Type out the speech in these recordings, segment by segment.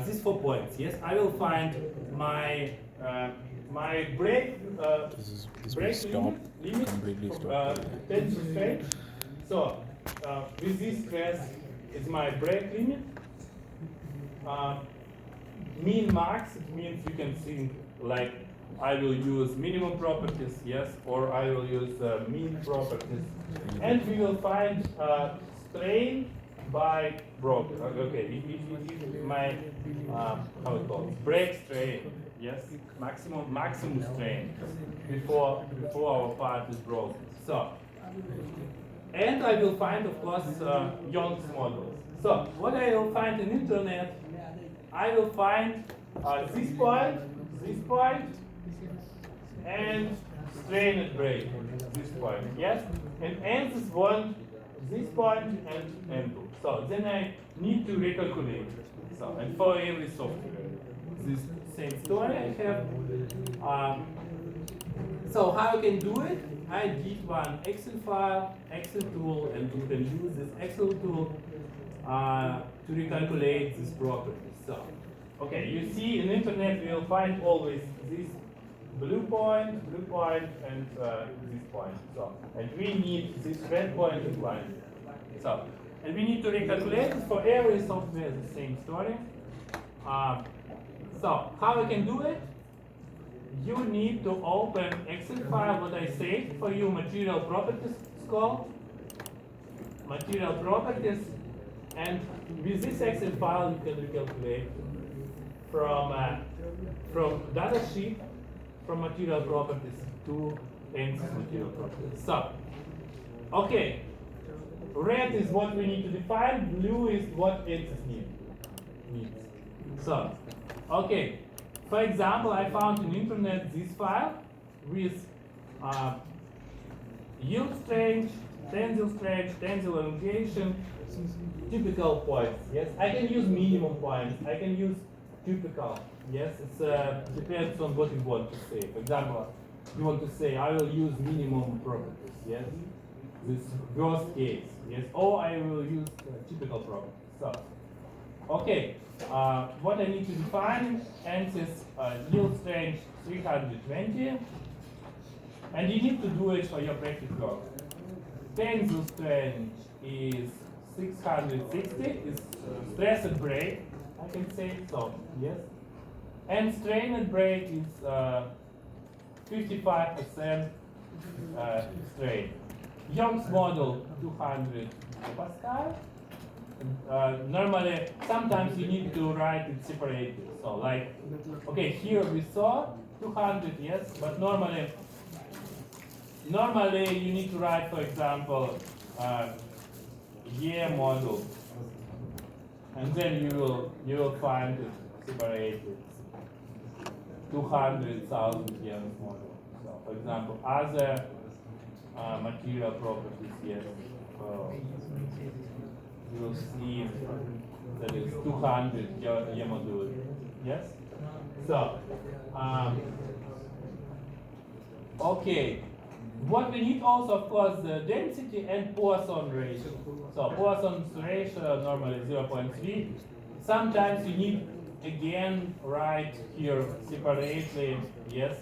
these 4 points. Yes, I will find my my break This will break stop limit completely stop. tensor straight. So with this stress is my break limit. Min max, it means you can think like I will use minimum properties, yes, or I will use mean properties, and we will find strain by broken. Okay, if my how it calls break strain, yes, maximum strain before our part is broken. So, and I will find, of course, Young's models. So what I will find in internet, I will find this point, and strain and break, this point, yes? And ANSYS want this point and 2. So then I need to recalculate. So, and for every software, this same story I have. So how I can do it? I did one Excel file, Excel tool, and you can use this Excel tool to recalculate these properties. So, okay, you see in internet we will find always this blue point, and this point. So, and we need this red point and line. So, and we need to recalculate it for every software. The same story. So, how I can do it? You need to open Excel file, what I saved for you, material properties it's called. Material properties, and with this Excel file you can recalculate from data sheet, from material properties to ANSYS material properties. So, okay, red is what we need to define, blue is what ANSYS needs. So, okay. For example, I found on internet this file with yield strength, tensile strength, tensile elongation, typical points. Yes, I can use minimum points. I can use typical. Yes, it depends on what you want to say. For example, you want to say I will use minimum properties. Yes, this worst case. Yes, or I will use typical properties. So, okay. What I need to define, ANSYS yield strength 320, and you need to do it for your practice work. Tensile strength is 660, is stress and break, I can say so, yes. And strain and break is 55% strain. Young's model 200 Pascal. Normally, sometimes you need to write it separately. So, like, okay, here we saw 200, yes, but normally you need to write, for example, year model, and then you will find it separated. 200,000 years model. So, for example, other material properties, yes. You will see that is 200 year module. Yes? So, okay. What we need also, of course, the density and Poisson ratio. So, Poisson's ratio normally 0.3. Sometimes you need, again, write here separately, yes?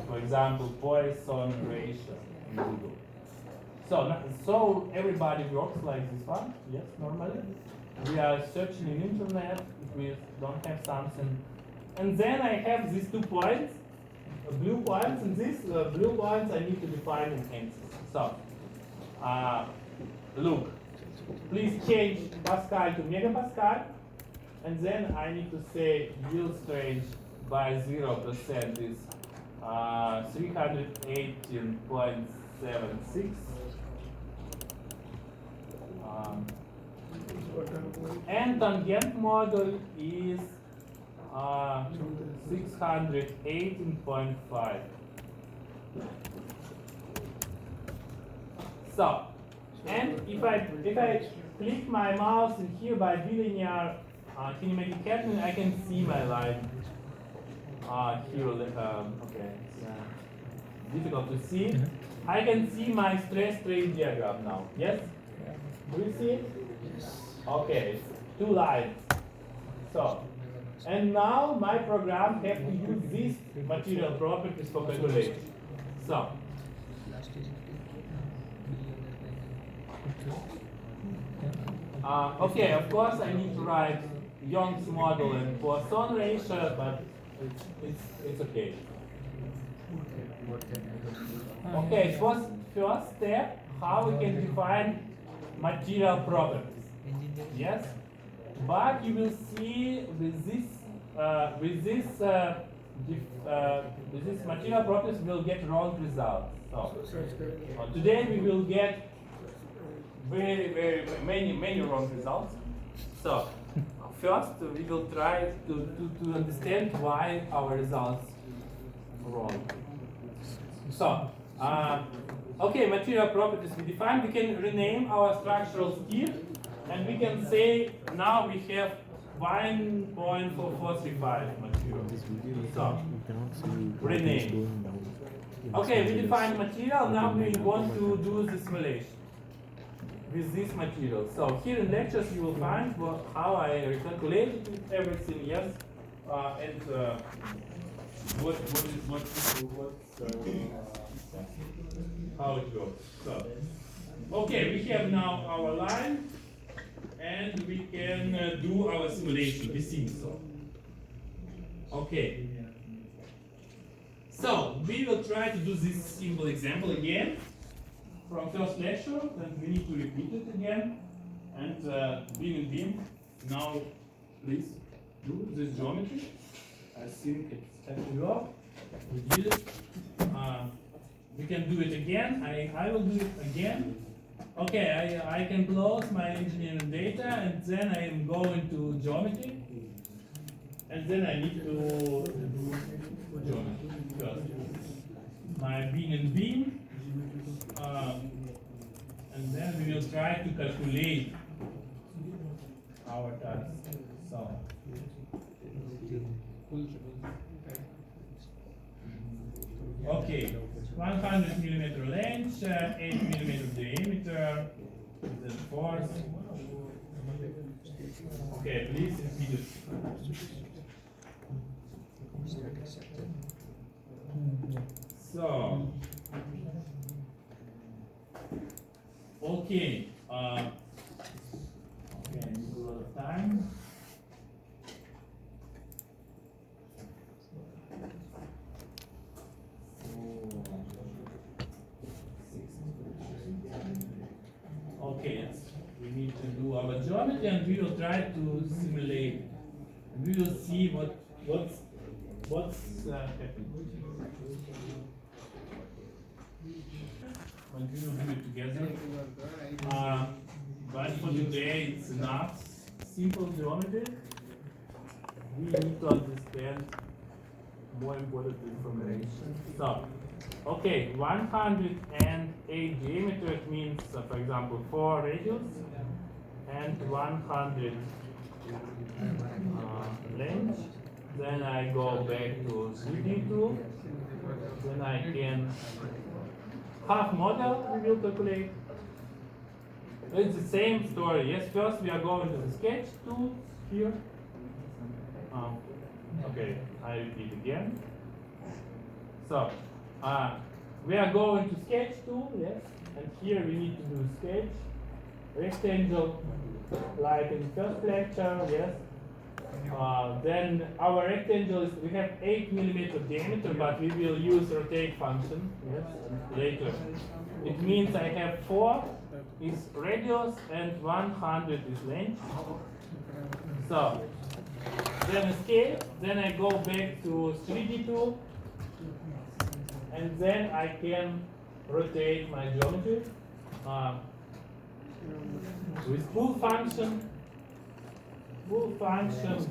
For example, Poisson ratio in Google. So everybody works like this one, yes, normally. We are searching in internet if we don't have something. And then I have these 2 points, blue points, and these blue points I need to define in ANSYS. So, look, please change Pascal to megapascal, and then I need to say yield strength by 0% is 318.76. And tangent model is 618.5. So, and if I click my mouse in here by bilinear kinematic pattern, I can see my line here. Okay, it's difficult to see. I can see my stress strain diagram now. Yes. Do you see it? Okay, 2 lines. So, and now my program have to use these material properties for calculation. So, okay, of course I need to write Young's model and Poisson ratio, but it's okay. Okay, first step, how we can define material properties. Yes, but you will see with this material properties we'll get wrong results. So today we will get very many wrong results. So first we will try to understand why our results are wrong. So okay, material properties we define. We can rename our structural steel, and we can say now we have 1.4435 material. So rename. Okay, we define material. Now we want to do the simulation with this material. So here in lectures you will find how I recalculated everything. Yes, and how it works. So okay, we have now our line, and we can do our simulation. We think so. Okay. So we will try to do this simple example again from first lecture, and we need to repeat it again. And beam and beam. Now, please do this geometry. I think it's actually work. We did it. We can do it again. I will do it again. Okay, I can close my engineering data, and then I am going to geometry. And then I need to do geometry first. My beam and beam. And then we will try to calculate our task. So, okay, 100 millimeter length, 8 millimeter diameter, the force. Okay, please repeat it. So, okay, okay, I need a lot of time. Okay, we need to do our geometry, and we will try to simulate. We will see what's happening. And we will do it together. But for today, it's enough simple geometry. We need to understand more important information. So, okay, 108 diameter means, for example, 4 radius and 100 length. Then I go back to 3D2. Then I can half model we will calculate. It's the same story. Yes, first we are going to the sketch tool here. Okay, I repeat again. So, we are going to sketch tool, yes, and here we need to do sketch, rectangle, like in the first lecture, yes. Then our rectangle is, we have 8 millimeter diameter, but we will use rotate function, yes, later. It means I have 4 is radius and 100 is length. So, then scale, then I go back to 3D tool, and then I can rotate my geometry with pull function,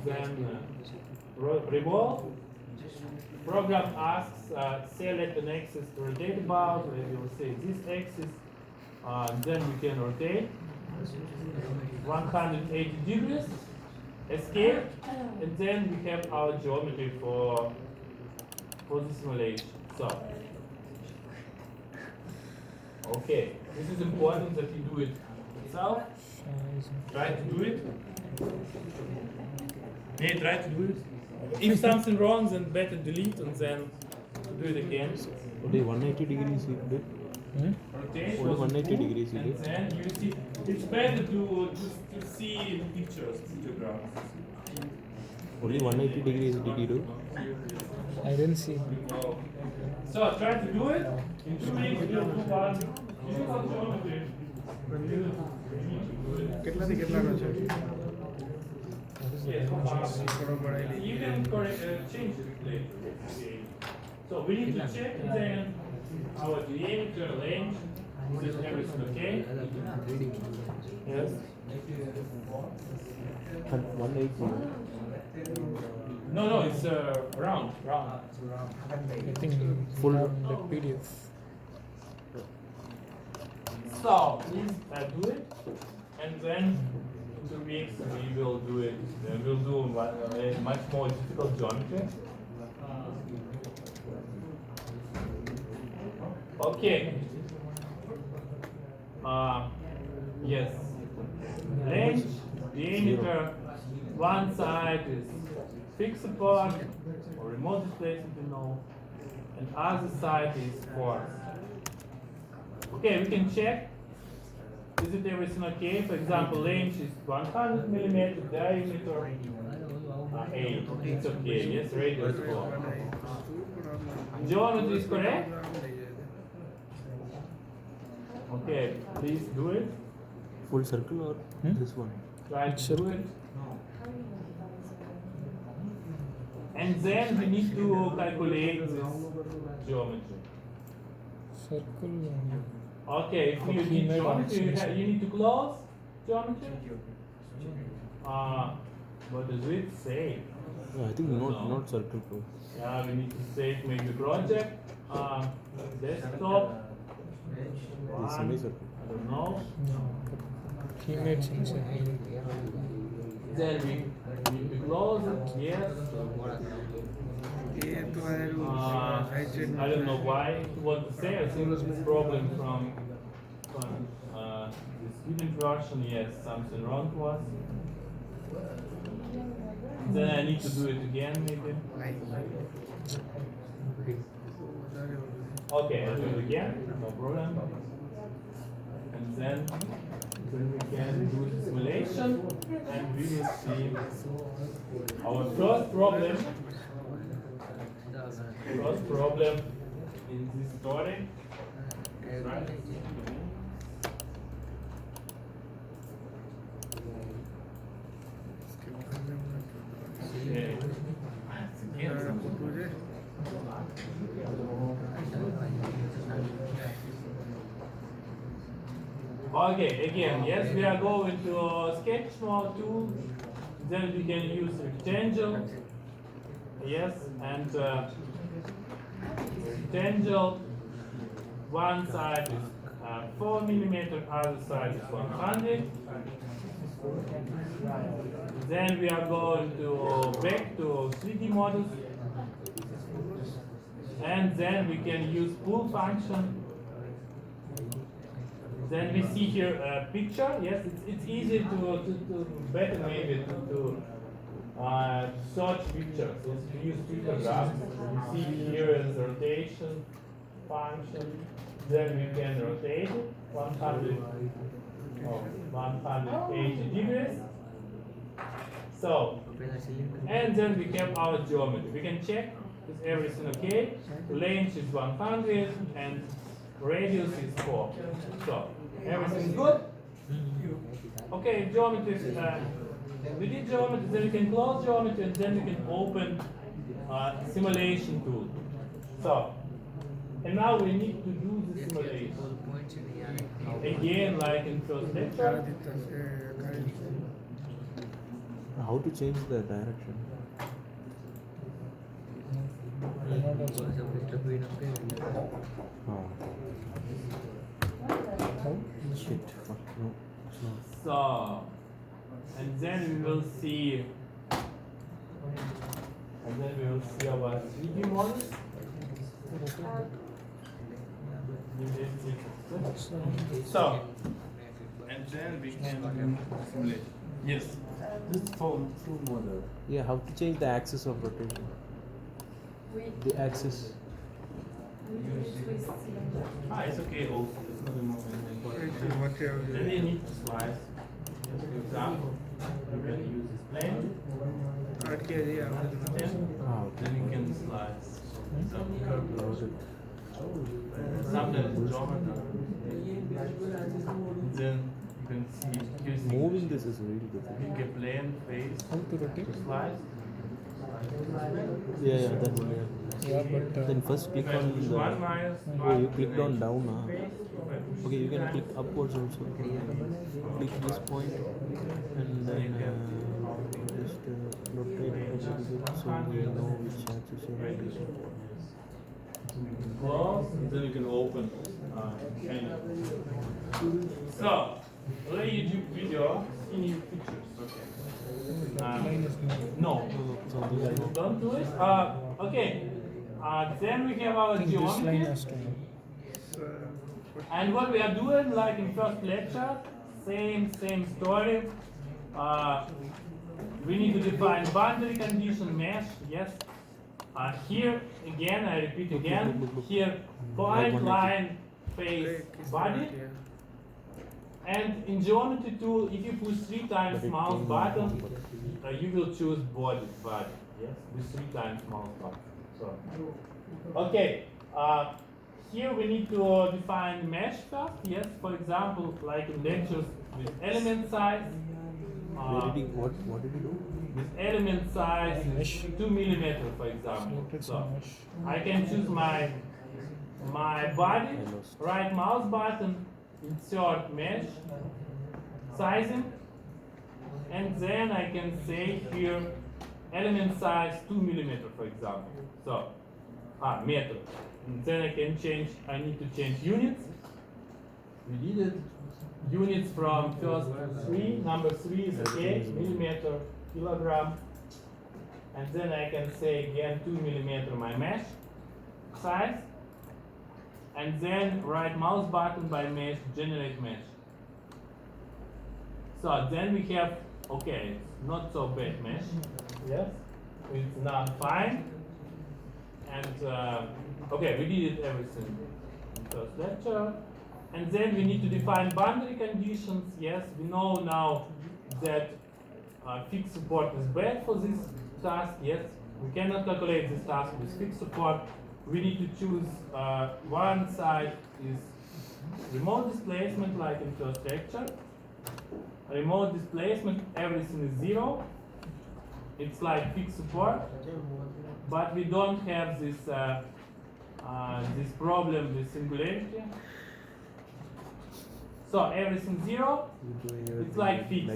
then revolve. Program asks select an axis to rotate about. We will say this axis. Then we can rotate 180 degrees, escape, and then we have our geometry for the simulation. So, okay, this is important that you do it yourself. Try to do it. May I try to do it? If something wrong, then better delete and then do it again. Only 180 degrees you did. Rotate. Only 180 degrees you And did. then you see, it's better to see pictures, pictograms. Only 180 degrees did you do? I didn't see. So try to do it. In 2 weeks, we'll do one. This is on geometry. Yes, you can change it later. Okay. So we need to check then our diameter, length. Is everything okay? Yes. 180. No, it's round. I think Full. from the PDF. So please do it, and then in 2 weeks we will do it. We'll do a much more difficult geometry. Okay. Yes. Length, diameter. One side is fixed part or remote displacement, you know, and other side is force. Okay, we can check. Is it everything okay? For example, length is 100 millimeter, diameter 8. It's okay. Yes, radius 4. Geometry is correct? Okay, please do it. Full circle or this one? Try to do it. And then we need to calculate this geometry. Circle. Okay, if you need geometry, you need to close geometry. What does it say? Yeah, I think not circle too. Yeah, we need to save maybe project. Desktop. It's semicircle. I don't know. He made something. Then we need to close it. Yes. I don't know why it want to say. I think it's a problem from the student version. Yes, something wrong was. Then I need to do it again, maybe. Okay, I'll do it again. No problem. And then we can do the simulation, and we will see our first problem. First problem in this story. Right? Okay. Okay, again, yes, we are going to sketch mode 2. Then we can use rectangle. Yes, and rectangle. One side is 4 millimeter, other side is 100. Then we are going to back to 3D models. And then we can use pull function. Then we see here a picture. Yes, it's easy to better maybe to search pictures. Yes, we use pictographs. You see here is the rotation function. Then we can rotate it 180 degrees. So, and then we have our geometry. We can check is everything okay. Length is 100 and radius is 4. So, everything is good. Okay, geometry is, we did geometry, then we can close geometry and then we can open simulation tool. So, and now we need to do the simulation. Again, like in first lecture. How to change the direction? Oh. Shit. Fuck. No. It's not. So, and then we will see, our 3D models. So, and then we can simulate. Yes. This full model. Yeah, how to change the axis of rotation? The axis. It's okay also. It's not important. What you have Then you need to slice. Just for example, you can use this plane. okay, yeah. Then you can slice some curve. Noted. Sometimes geometry. Then you can see here's Moving this is really difficult. pick a plane face How to rotate? to slice. Yeah, that one. Yeah. Yeah, but Then first click If I on push the. one minus Oh, you one, clicked on down. Huh? if I push Okay, you three can times, click upwards also. Click this point and then just rotate a little bit so we know which axis you're using. close, and then you can open. So, let you do video in your pictures. line is not. No, don't do it. Okay. Then we have our I think this line geometry. has to move. And what we are doing, like in first lecture, same story. We need to define boundary condition mesh, yes. Here again, I repeat again, here point, line, face, body. And in geometry tool, if you push 3 times mouse button, you will choose body, yes, with 3 times mouse button. So, okay. Here we need to define mesh first, yes. For example, like in lectures with element size. What did you do? With element size Mesh. 2 millimeter, for example. Rotate So some mesh. I can choose my body, I lost. right mouse button, insert mesh, sizing, and then I can say here element size 2 millimeter, for example. So meter. And then I can change. I need to change units. We did it. Units from first 3. Number 3 is okay. Millimeter, kilogram. And then I can say again 2 millimeter my mesh size. And then right mouse button by mesh, generate mesh. So then we have, okay, it's not so bad mesh. Yes, it's not fine. And okay, we did everything in first lecture. And then we need to define boundary conditions. Yes, we know now that fixed support is bad for this task. Yes, we cannot calculate this task with fixed support. We need to choose one side is remote displacement, like in first lecture. Remote displacement, everything is 0. It's like fixed support, but we don't have this this problem with singularity. So everything 0. It's like fixed.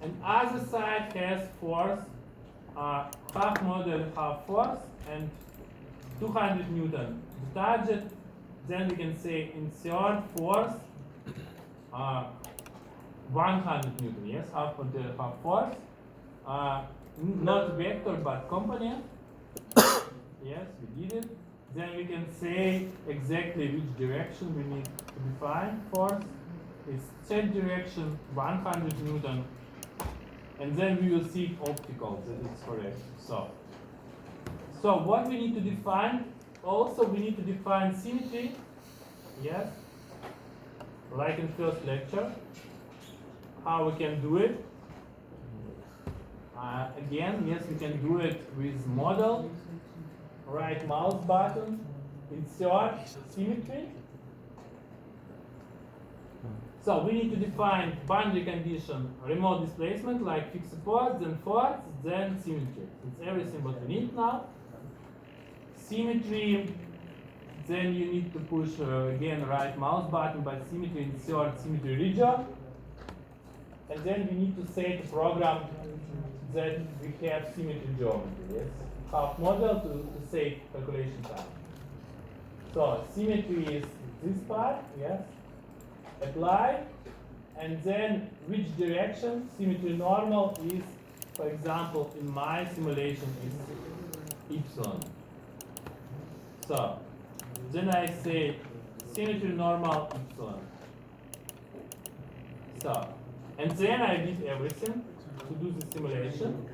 And other side has force, half model, half force, and 200 Newton. The target, then we can say insert force, 100 Newton, yes, half model, half force. Not vector, but component. Yes, we did it. Then we can say exactly which direction we need to define force. It's Z direction, 100 Newton. And then we will see optical, that it's correct. So what we need to define, also we need to define symmetry, yes, like in first lecture, how we can do it. Again, yes, we can do it with model, right mouse button, insert symmetry. So we need to define boundary condition, remote displacement, like fixed support, then force, then symmetry. It's everything what we need now. Symmetry, then you need to push again right mouse button, but symmetry, insert symmetry region. And then we need to say to program that we have symmetry geometry, yes? Half model to save calculation time. So symmetry is this part, yes? Apply, and then which direction? Symmetry normal is, for example, in my simulation is epsilon. So then I say symmetry normal epsilon. So And then I did everything to do the simulation.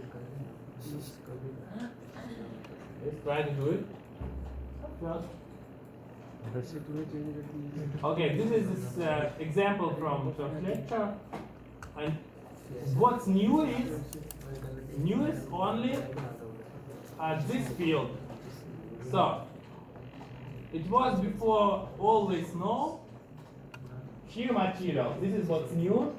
Let's try to do it first. Okay, this is this example from first lecture. And what's new is only this field. So it was before always no. Here material. This is what's new.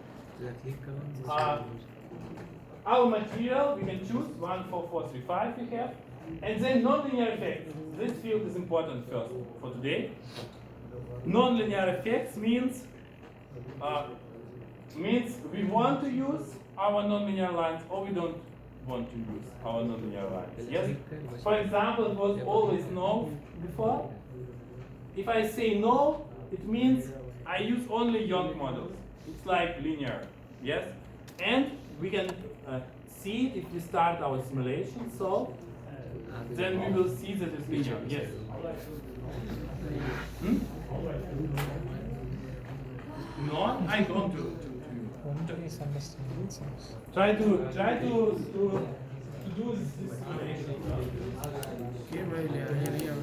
Our material we can choose 1, 4, 4, 3, 5 we have, and then nonlinear effects. This field is important first for today. Nonlinear effects means we want to use our nonlinear lines or we don't want to use our nonlinear lines. Yes. For example, it was always no before. If I say no, it means I use only Young models. It's like linear. Yes. And we can see it if we start our simulation. So then we will see that it's linear. Yes. No, I don't do. Is understanding sense. Try to do this simulation. Okay, well, yeah, here we are.